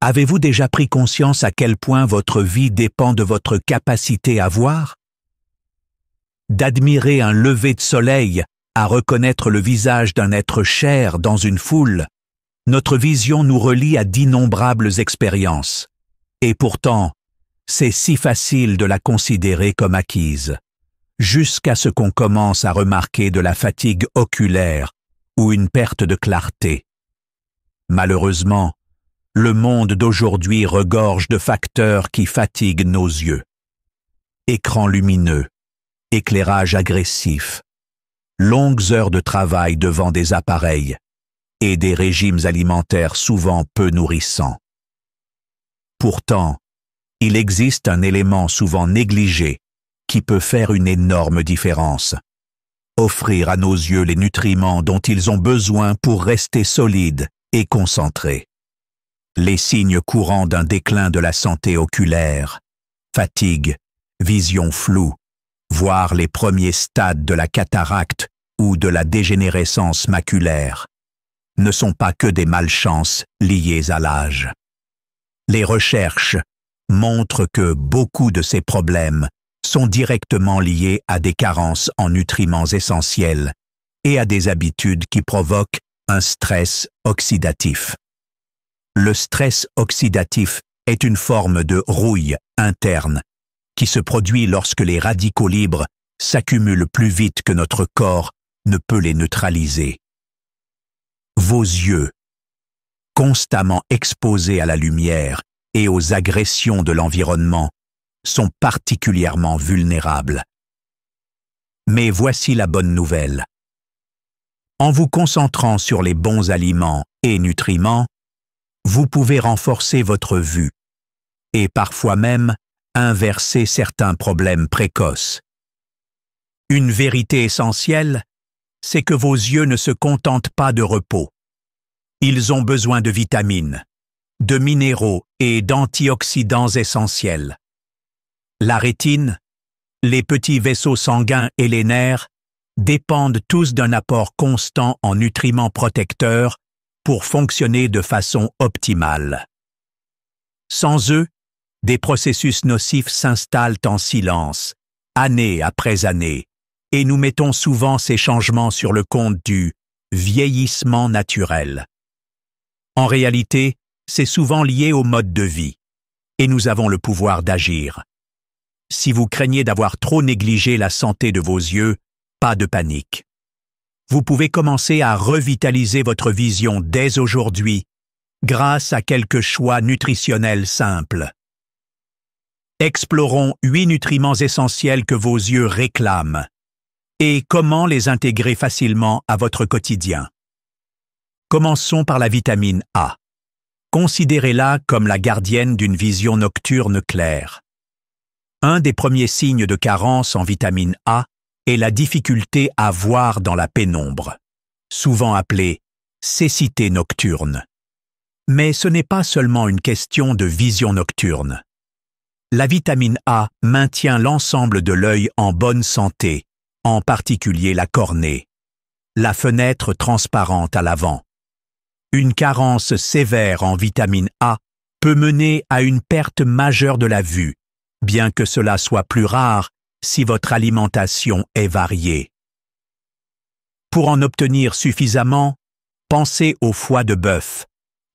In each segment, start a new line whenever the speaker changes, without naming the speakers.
Avez-vous déjà pris conscience à quel point votre vie dépend de votre capacité à voir? D'admirer un lever de soleil, à reconnaître le visage d'un être cher dans une foule, notre vision nous relie à d'innombrables expériences. Et pourtant, c'est si facile de la considérer comme acquise, jusqu'à ce qu'on commence à remarquer de la fatigue oculaire ou une perte de clarté. Malheureusement, le monde d'aujourd'hui regorge de facteurs qui fatiguent nos yeux. Écran lumineux, éclairage agressif, longues heures de travail devant des appareils et des régimes alimentaires souvent peu nourrissants. Pourtant, il existe un élément souvent négligé qui peut faire une énorme différence. Offrir à nos yeux les nutriments dont ils ont besoin pour rester solides et concentrés. Les signes courants d'un déclin de la santé oculaire, fatigue, vision floue, voire les premiers stades de la cataracte ou de la dégénérescence maculaire, ne sont pas que des malchances liées à l'âge. Les recherches montrent que beaucoup de ces problèmes sont directement liés à des carences en nutriments essentiels et à des habitudes qui provoquent un stress oxydatif. Le stress oxydatif est une forme de rouille interne qui se produit lorsque les radicaux libres s'accumulent plus vite que notre corps ne peut les neutraliser. Vos yeux, constamment exposés à la lumière et aux agressions de l'environnement, sont particulièrement vulnérables. Mais voici la bonne nouvelle. En vous concentrant sur les bons aliments et nutriments, vous pouvez renforcer votre vue et parfois même inverser certains problèmes précoces. Une vérité essentielle, c'est que vos yeux ne se contentent pas de repos. Ils ont besoin de vitamines, de minéraux et d'antioxydants essentiels. La rétine, les petits vaisseaux sanguins et les nerfs dépendent tous d'un apport constant en nutriments protecteurs pour fonctionner de façon optimale. Sans eux, des processus nocifs s'installent en silence, année après année, et nous mettons souvent ces changements sur le compte du vieillissement naturel. En réalité, c'est souvent lié au mode de vie, et nous avons le pouvoir d'agir. Si vous craignez d'avoir trop négligé la santé de vos yeux, pas de panique. Vous pouvez commencer à revitaliser votre vision dès aujourd'hui grâce à quelques choix nutritionnels simples. Explorons 8 nutriments essentiels que vos yeux réclament et comment les intégrer facilement à votre quotidien. Commençons par la vitamine A. Considérez-la comme la gardienne d'une vision nocturne claire. Un des premiers signes de carence en vitamine A est la difficulté à voir dans la pénombre, souvent appelée cécité nocturne. Mais ce n'est pas seulement une question de vision nocturne. La vitamine A maintient l'ensemble de l'œil en bonne santé, en particulier la cornée, la fenêtre transparente à l'avant. Une carence sévère en vitamine A peut mener à une perte majeure de la vue, bien que cela soit plus rare si votre alimentation est variée. Pour en obtenir suffisamment, pensez au foie de bœuf,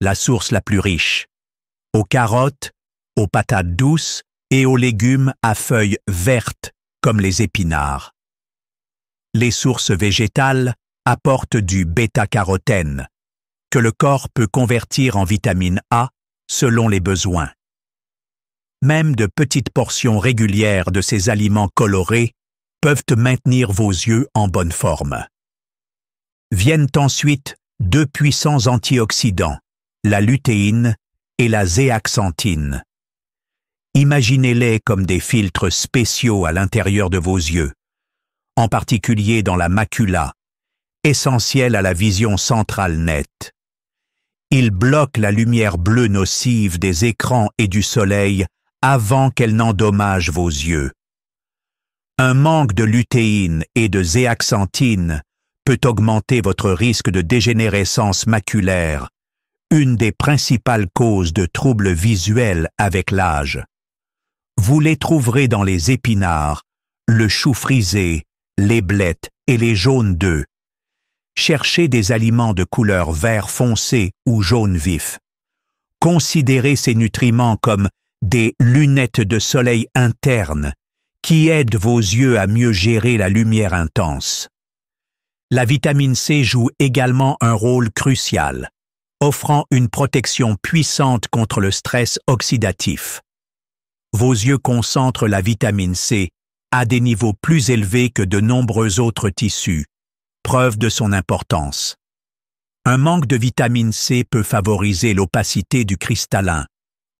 la source la plus riche, aux carottes, aux patates douces et aux légumes à feuilles vertes comme les épinards. Les sources végétales apportent du bêta-carotène, que le corps peut convertir en vitamine A selon les besoins. Même de petites portions régulières de ces aliments colorés peuvent maintenir vos yeux en bonne forme. Viennent ensuite 2 puissants antioxydants, la lutéine et la zéaxanthine. Imaginez-les comme des filtres spéciaux à l'intérieur de vos yeux, en particulier dans la macula, essentielle à la vision centrale nette. Ils bloquent la lumière bleue nocive des écrans et du soleil avant qu'elle n'endommage vos yeux. Un manque de lutéine et de zéaxanthine peut augmenter votre risque de dégénérescence maculaire, une des principales causes de troubles visuels avec l'âge. Vous les trouverez dans les épinards, le chou frisé, les blettes et les jaunes d'œufs. Cherchez des aliments de couleur vert foncé ou jaune vif. Considérez ces nutriments comme des lunettes de soleil internes qui aident vos yeux à mieux gérer la lumière intense. La vitamine C joue également un rôle crucial, offrant une protection puissante contre le stress oxydatif. Vos yeux concentrent la vitamine C à des niveaux plus élevés que de nombreux autres tissus, preuve de son importance. Un manque de vitamine C peut favoriser l'opacité du cristallin,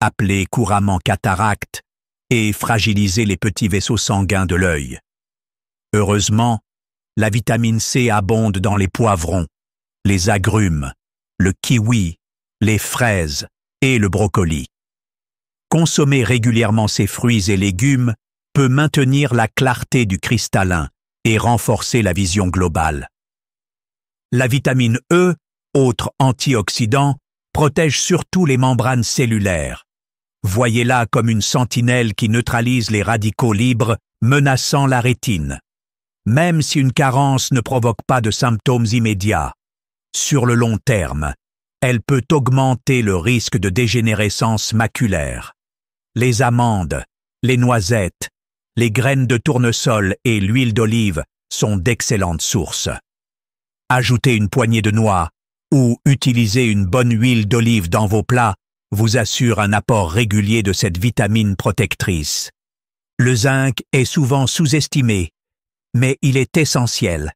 appelé couramment cataracte, et fragiliser les petits vaisseaux sanguins de l'œil. Heureusement, la vitamine C abonde dans les poivrons, les agrumes, le kiwi, les fraises et le brocoli. Consommer régulièrement ces fruits et légumes peut maintenir la clarté du cristallin et renforcer la vision globale. La vitamine E, autre antioxydant, protège surtout les membranes cellulaires. Voyez-la comme une sentinelle qui neutralise les radicaux libres menaçant la rétine. Même si une carence ne provoque pas de symptômes immédiats, sur le long terme, elle peut augmenter le risque de dégénérescence maculaire. Les amandes, les noisettes, les graines de tournesol et l'huile d'olive sont d'excellentes sources. Ajoutez une poignée de noix ou utilisez une bonne huile d'olive dans vos plats vous assure un apport régulier de cette vitamine protectrice. Le zinc est souvent sous-estimé, mais il est essentiel.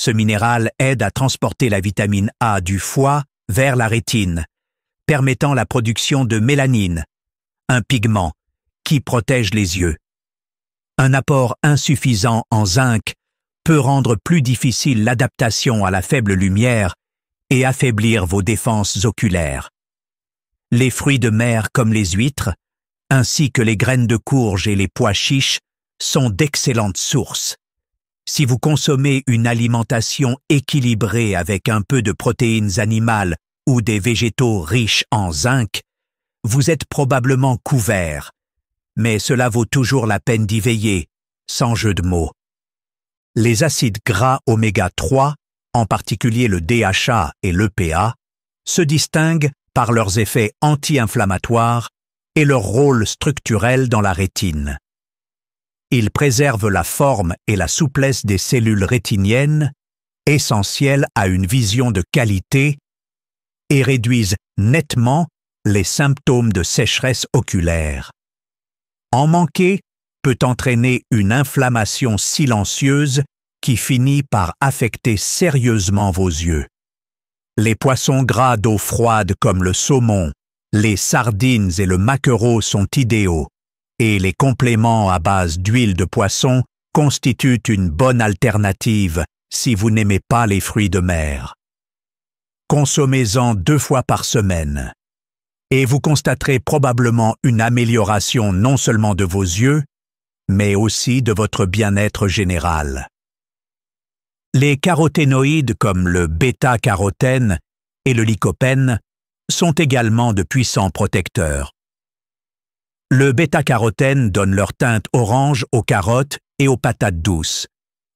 Ce minéral aide à transporter la vitamine A du foie vers la rétine, permettant la production de mélanine, un pigment qui protège les yeux. Un apport insuffisant en zinc peut rendre plus difficile l'adaptation à la faible lumière et affaiblir vos défenses oculaires. Les fruits de mer comme les huîtres, ainsi que les graines de courge et les pois chiches, sont d'excellentes sources. Si vous consommez une alimentation équilibrée avec un peu de protéines animales ou des végétaux riches en zinc, vous êtes probablement couvert, mais cela vaut toujours la peine d'y veiller, sans jeu de mots. Les acides gras oméga 3, en particulier le DHA et l'EPA, se distinguent par leurs effets anti-inflammatoires et leur rôle structurel dans la rétine. Ils préservent la forme et la souplesse des cellules rétiniennes, essentielles à une vision de qualité, et réduisent nettement les symptômes de sécheresse oculaire. En manquer peut entraîner une inflammation silencieuse qui finit par affecter sérieusement vos yeux. Les poissons gras d'eau froide comme le saumon, les sardines et le maquereau sont idéaux, et les compléments à base d'huile de poisson constituent une bonne alternative si vous n'aimez pas les fruits de mer. Consommez-en 2 fois par semaine, et vous constaterez probablement une amélioration non seulement de vos yeux, mais aussi de votre bien-être général. Les caroténoïdes comme le bêta-carotène et le lycopène sont également de puissants protecteurs. Le bêta-carotène donne leur teinte orange aux carottes et aux patates douces,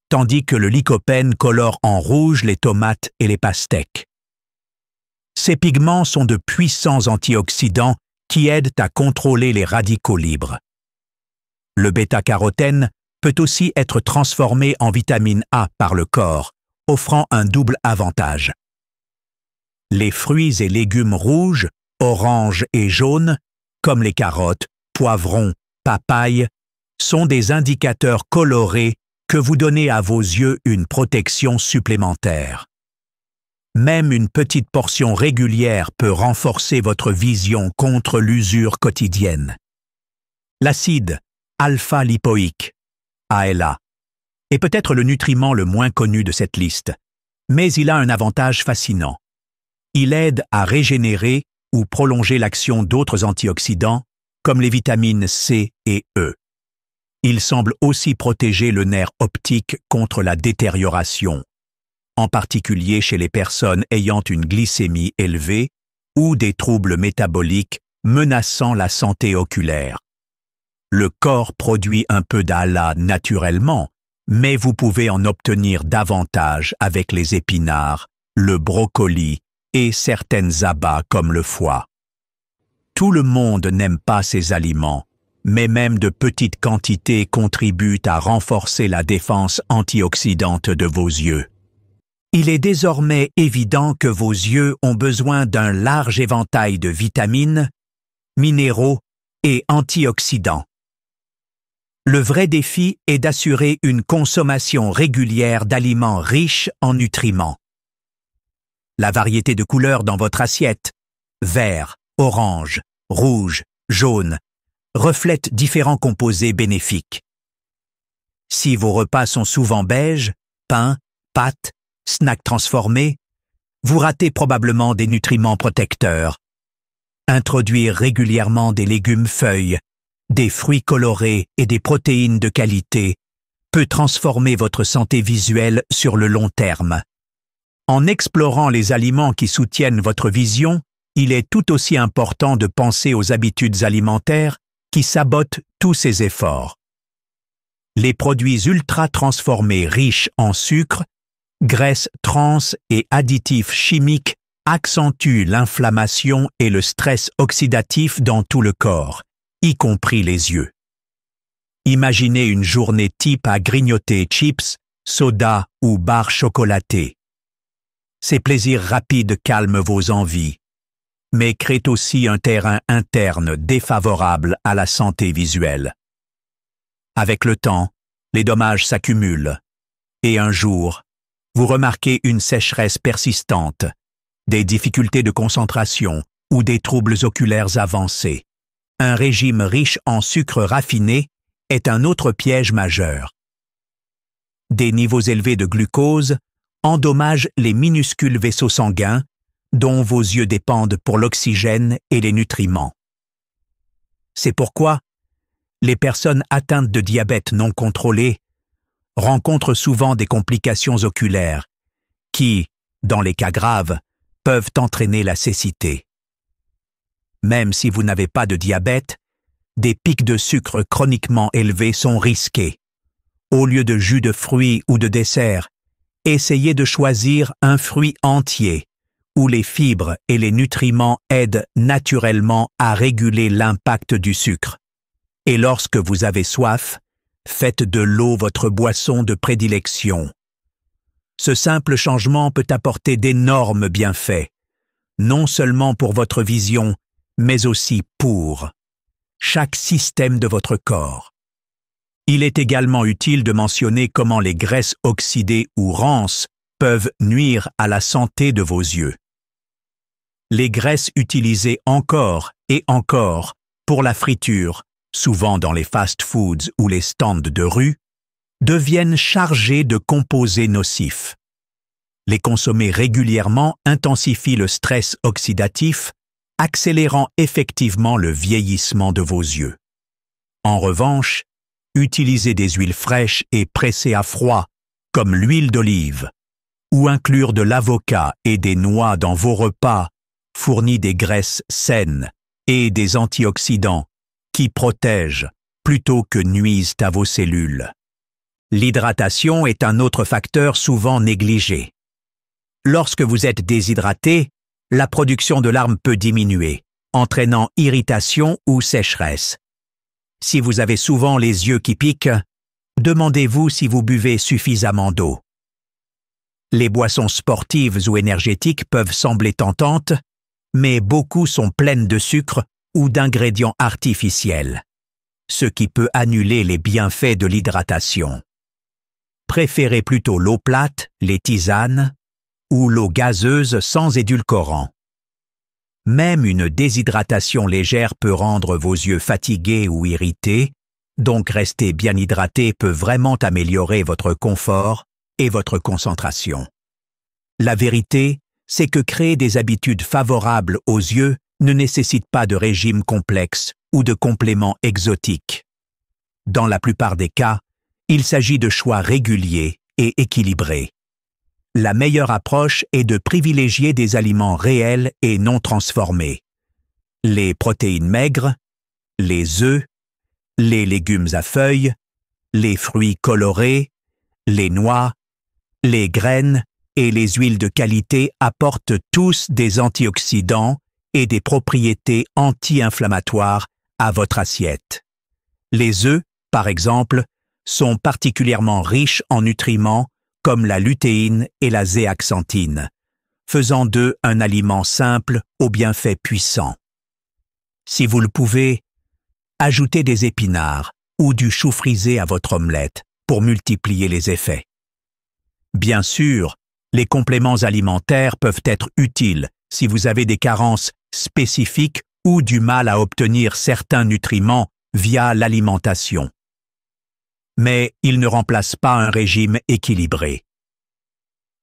tandis que le lycopène colore en rouge les tomates et les pastèques. Ces pigments sont de puissants antioxydants qui aident à contrôler les radicaux libres. Le bêta-carotène peut aussi être transformé en vitamine A par le corps, offrant un double avantage. Les fruits et légumes rouges, oranges et jaunes, comme les carottes, poivrons, papayes, sont des indicateurs colorés que vous donnez à vos yeux une protection supplémentaire. Même une petite portion régulière peut renforcer votre vision contre l'usure quotidienne. L'acide alpha-lipoïque, ALA, est peut-être le nutriment le moins connu de cette liste, mais il a un avantage fascinant. Il aide à régénérer ou prolonger l'action d'autres antioxydants, comme les vitamines C et E. Il semble aussi protéger le nerf optique contre la détérioration, en particulier chez les personnes ayant une glycémie élevée ou des troubles métaboliques menaçant la santé oculaire. Le corps produit un peu d'ALA naturellement, mais vous pouvez en obtenir davantage avec les épinards, le brocoli et certaines abats comme le foie. Tout le monde n'aime pas ces aliments, mais même de petites quantités contribuent à renforcer la défense antioxydante de vos yeux. Il est désormais évident que vos yeux ont besoin d'un large éventail de vitamines, minéraux et antioxydants. Le vrai défi est d'assurer une consommation régulière d'aliments riches en nutriments. La variété de couleurs dans votre assiette, vert, orange, rouge, jaune, reflète différents composés bénéfiques. Si vos repas sont souvent beiges, pain, pâtes, snacks transformés, vous ratez probablement des nutriments protecteurs. Introduire régulièrement des légumes feuilles, des fruits colorés et des protéines de qualité peut transformer votre santé visuelle sur le long terme. En explorant les aliments qui soutiennent votre vision, il est tout aussi important de penser aux habitudes alimentaires qui sabotent tous ces efforts. Les produits ultra transformés riches en sucre, graisses trans et additifs chimiques accentuent l'inflammation et le stress oxydatif dans tout le corps, y compris les yeux. Imaginez une journée type à grignoter chips, soda ou barres chocolatées. Ces plaisirs rapides calment vos envies, mais créent aussi un terrain interne défavorable à la santé visuelle. Avec le temps, les dommages s'accumulent, et un jour, vous remarquez une sécheresse persistante, des difficultés de concentration ou des troubles oculaires avancés. Un régime riche en sucre raffiné est un autre piège majeur. Des niveaux élevés de glucose endommagent les minuscules vaisseaux sanguins dont vos yeux dépendent pour l'oxygène et les nutriments. C'est pourquoi les personnes atteintes de diabète non contrôlé rencontrent souvent des complications oculaires qui, dans les cas graves, peuvent entraîner la cécité. Même si vous n'avez pas de diabète, des pics de sucre chroniquement élevés sont risqués. Au lieu de jus de fruits ou de dessert, essayez de choisir un fruit entier, où les fibres et les nutriments aident naturellement à réguler l'impact du sucre. Et lorsque vous avez soif, faites de l'eau votre boisson de prédilection. Ce simple changement peut apporter d'énormes bienfaits, non seulement pour votre vision, mais aussi pour chaque système de votre corps. Il est également utile de mentionner comment les graisses oxydées ou rances peuvent nuire à la santé de vos yeux. Les graisses utilisées encore et encore pour la friture, souvent dans les fast-foods ou les stands de rue, deviennent chargées de composés nocifs. Les consommer régulièrement intensifie le stress oxydatif, accélérant effectivement le vieillissement de vos yeux. En revanche, utilisez des huiles fraîches et pressées à froid, comme l'huile d'olive, ou inclure de l'avocat et des noix dans vos repas fournit des graisses saines et des antioxydants qui protègent plutôt que nuisent à vos cellules. L'hydratation est un autre facteur souvent négligé. Lorsque vous êtes déshydraté, la production de larmes peut diminuer, entraînant irritation ou sécheresse. Si vous avez souvent les yeux qui piquent, demandez-vous si vous buvez suffisamment d'eau. Les boissons sportives ou énergétiques peuvent sembler tentantes, mais beaucoup sont pleines de sucre ou d'ingrédients artificiels, ce qui peut annuler les bienfaits de l'hydratation. Préférez plutôt l'eau plate, les tisanes ou l'eau gazeuse sans édulcorant. Même une déshydratation légère peut rendre vos yeux fatigués ou irrités, donc rester bien hydraté peut vraiment améliorer votre confort et votre concentration. La vérité, c'est que créer des habitudes favorables aux yeux ne nécessite pas de régime complexe ou de compléments exotiques. Dans la plupart des cas, il s'agit de choix réguliers et équilibrés. la meilleure approche est de privilégier des aliments réels et non transformés. Les protéines maigres, les œufs, les légumes à feuilles, les fruits colorés, les noix, les graines et les huiles de qualité apportent tous des antioxydants et des propriétés anti-inflammatoires à votre assiette. Les œufs, par exemple, sont particulièrement riches en nutriments comme la lutéine et la zéaxanthine, faisant d'eux un aliment simple aux bienfaits puissants. Si vous le pouvez, ajoutez des épinards ou du chou frisé à votre omelette pour multiplier les effets. Bien sûr, les compléments alimentaires peuvent être utiles si vous avez des carences spécifiques ou du mal à obtenir certains nutriments via l'alimentation. Mais ils ne remplacent pas un régime équilibré.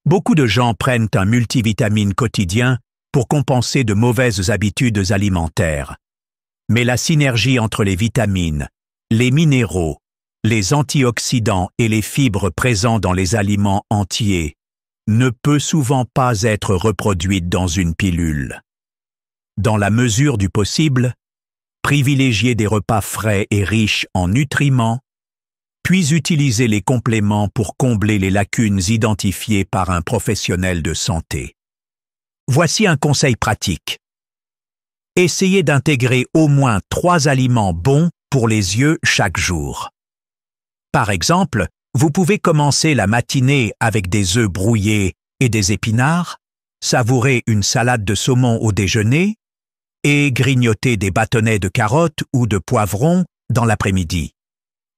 Beaucoup de gens prennent un multivitamine quotidien pour compenser de mauvaises habitudes alimentaires. Mais la synergie entre les vitamines, les minéraux, les antioxydants et les fibres présents dans les aliments entiers ne peut souvent pas être reproduite dans une pilule. Dans la mesure du possible, privilégiez des repas frais et riches en nutriments, puis utilisez les compléments pour combler les lacunes identifiées par un professionnel de santé. Voici un conseil pratique. Essayez d'intégrer au moins 3 aliments bons pour les yeux chaque jour. Par exemple, vous pouvez commencer la matinée avec des œufs brouillés et des épinards, savourer une salade de saumon au déjeuner et grignoter des bâtonnets de carottes ou de poivrons dans l'après-midi.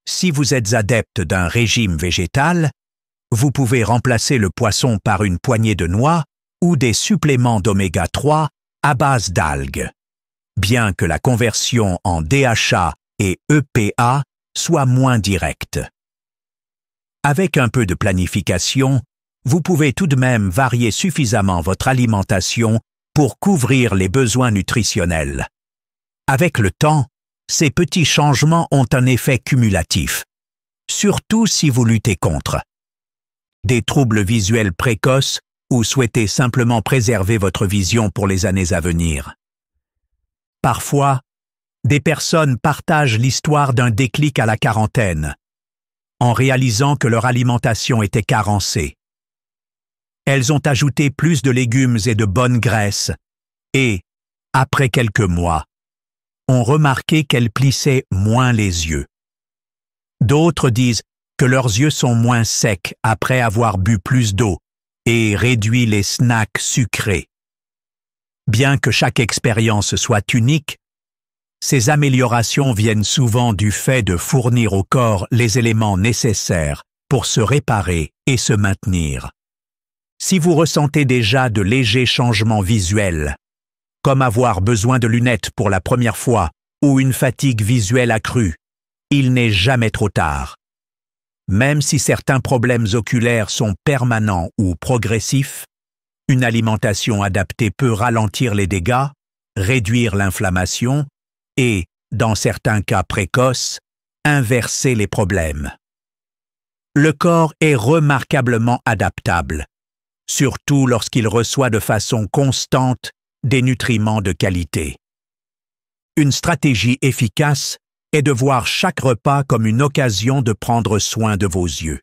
Si vous êtes adepte d'un régime végétal, vous pouvez remplacer le poisson par une poignée de noix ou des suppléments d'oméga 3 à base d'algues, bien que la conversion en DHA et EPA soit moins directe. Avec un peu de planification, vous pouvez tout de même varier suffisamment votre alimentation pour couvrir les besoins nutritionnels. Avec le temps, ces petits changements ont un effet cumulatif, surtout si vous luttez contre des troubles visuels précoces ou souhaitez simplement préserver votre vision pour les années à venir. Parfois, des personnes partagent l'histoire d'un déclic à la quarantaine, en réalisant que leur alimentation était carencée. Elles ont ajouté plus de légumes et de bonnes graisses et, après quelques mois, ont remarqué qu'elles plissaient moins les yeux. D'autres disent que leurs yeux sont moins secs après avoir bu plus d'eau et réduit les snacks sucrés. Bien que chaque expérience soit unique, ces améliorations viennent souvent du fait de fournir au corps les éléments nécessaires pour se réparer et se maintenir. Si vous ressentez déjà de légers changements visuels, comme avoir besoin de lunettes pour la première fois ou une fatigue visuelle accrue, il n'est jamais trop tard. Même si certains problèmes oculaires sont permanents ou progressifs, une alimentation adaptée peut ralentir les dégâts, réduire l'inflammation et, dans certains cas précoces, inverser les problèmes. Le corps est remarquablement adaptable, surtout lorsqu'il reçoit de façon constante des nutriments de qualité. Une stratégie efficace est de voir chaque repas comme une occasion de prendre soin de vos yeux.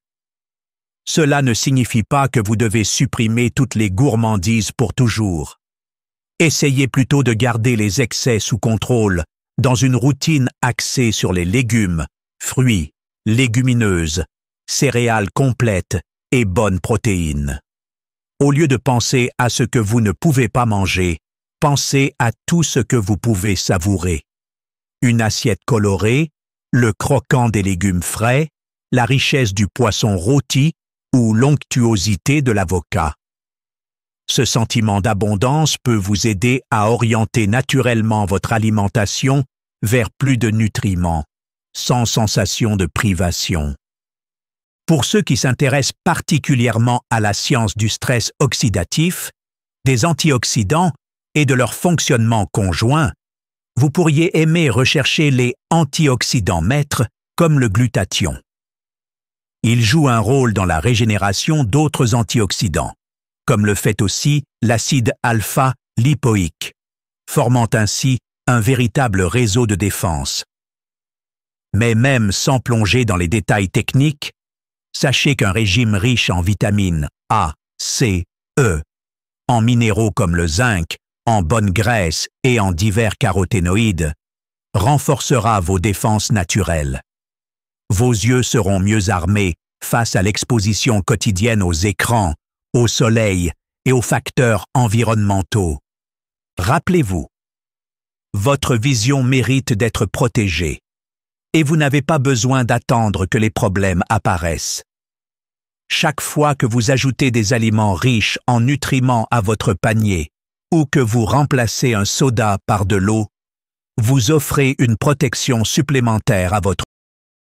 Cela ne signifie pas que vous devez supprimer toutes les gourmandises pour toujours. Essayez plutôt de garder les excès sous contrôle dans une routine axée sur les légumes, fruits, légumineuses, céréales complètes et bonnes protéines. Au lieu de penser à ce que vous ne pouvez pas manger, pensez à tout ce que vous pouvez savourer. Une assiette colorée, le croquant des légumes frais, la richesse du poisson rôti ou l'onctuosité de l'avocat. Ce sentiment d'abondance peut vous aider à orienter naturellement votre alimentation vers plus de nutriments, sans sensation de privation. Pour ceux qui s'intéressent particulièrement à la science du stress oxydatif, des antioxydants et de leur fonctionnement conjoint, vous pourriez aimer rechercher les antioxydants maîtres comme le glutathion. Ils jouent un rôle dans la régénération d'autres antioxydants, comme le fait aussi l'acide alpha-lipoïque, formant ainsi un véritable réseau de défense. Mais même sans plonger dans les détails techniques, sachez qu'un régime riche en vitamines A, C, E, en minéraux comme le zinc, en bonnes graisses et en divers caroténoïdes, renforcera vos défenses naturelles. Vos yeux seront mieux armés face à l'exposition quotidienne aux écrans, au soleil et aux facteurs environnementaux. Rappelez-vous, votre vision mérite d'être protégée et vous n'avez pas besoin d'attendre que les problèmes apparaissent. Chaque fois que vous ajoutez des aliments riches en nutriments à votre panier ou que vous remplacez un soda par de l'eau, vous offrez une protection supplémentaire à votre